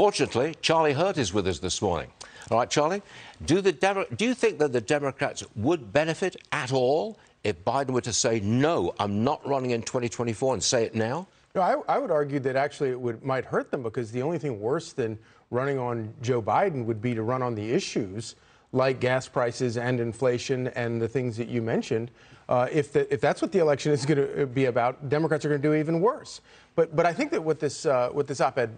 Fortunately, Charlie Hurt is with us this morning. All right, Charlie, do you think that the Democrats would benefit at all if Biden were to say, no, I'm not running in 2024 and say it now? No, I would argue that actually it might hurt them, because the only thing worse than running on Joe Biden would be to run on the issues like gas prices and inflation and the things that you mentioned. If that's what the election is going to be about, Democrats are going to do even worse. But I think that what this op-ed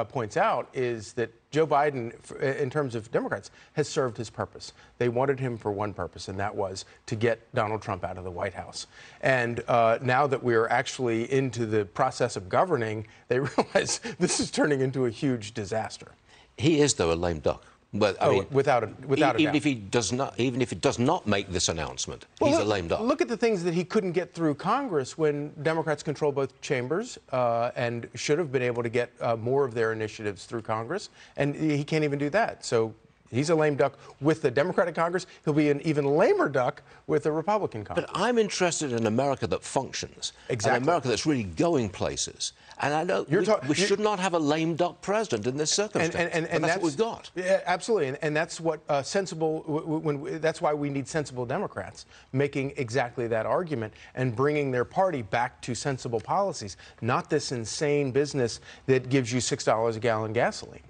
points out is that Joe Biden, in terms of Democrats, has served his purpose. They wanted him for one purpose, and that was to get Donald Trump out of the White House. And now that we're actually into the process of governing, they realize this is turning into a huge disaster. He is, though, a lame duck. But I mean, without a doubt. Even if he does not make this announcement, he's a lame duck. Look at the things that he couldn't get through Congress when Democrats control both chambers and should have been able to get more of their initiatives through Congress, and he can't even do that. So he's a lame duck with the Democratic Congress. He'll be an even lamer duck with the Republican Congress. But I'm interested in America that functions. Exactly. An America that's really going places. And I know we should not have a lame duck president in this circumstance. And that's what we've got. Yeah, absolutely. And that's what that's why we need sensible Democrats making exactly that argument and bringing their party back to sensible policies, not this insane business that gives you $6 a gallon gasoline.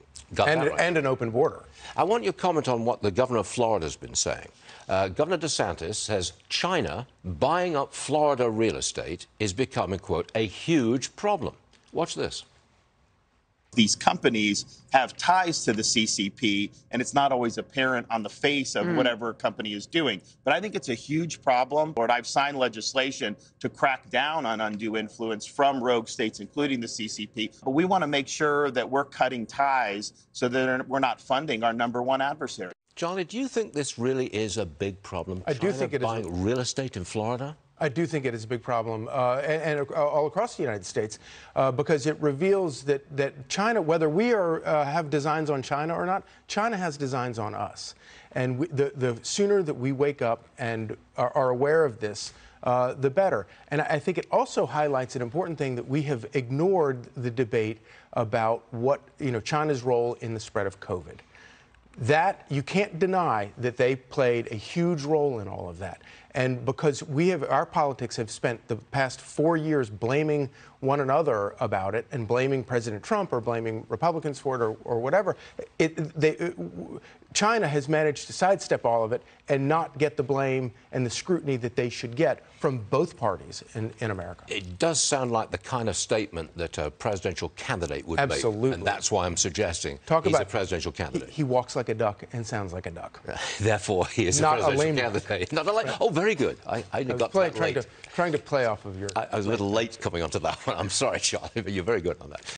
And an open border. I want your comment on what the governor of Florida has been saying. Governor DeSantis says China buying up Florida real estate is becoming, quote, a huge problem. Watch this. These companies have ties to the CCP, and it's not always apparent on the face of whatever a company is doing. But I think it's a huge problem. Lord, I've signed legislation to crack down on undue influence from rogue states, including the CCP. But we want to make sure that we're cutting ties so that we're not funding our number one adversary. Charlie, do you think this really is a big problem? I do think it is. Buying real estate in Florida? I do think it is a big problem, and all across the United States, because it reveals that China, whether we have designs on China or not, China has designs on us. And the sooner that we wake up and are aware of this, the better. And I think it also highlights an important thing, that we have ignored the debate about China's role in the spread of COVID. That you can't deny that they played a huge role in all of that. And because our politics have spent the past 4 years blaming one another about it and blaming President Trump or blaming Republicans for it or whatever, China has managed to sidestep all of it and not get the blame and the scrutiny that they should get from both parties in America. It does sound like the kind of statement that a presidential candidate would make. Absolutely. And that's why I'm suggesting he's a presidential candidate. He walks like a duck and sounds like a duck. Therefore, he is not a presidential candidate. Not a lame. Oh, very good. I got that late. Trying to play off of your... I was a little late coming onto that one. I'm sorry, Charlie, but you're very good on that.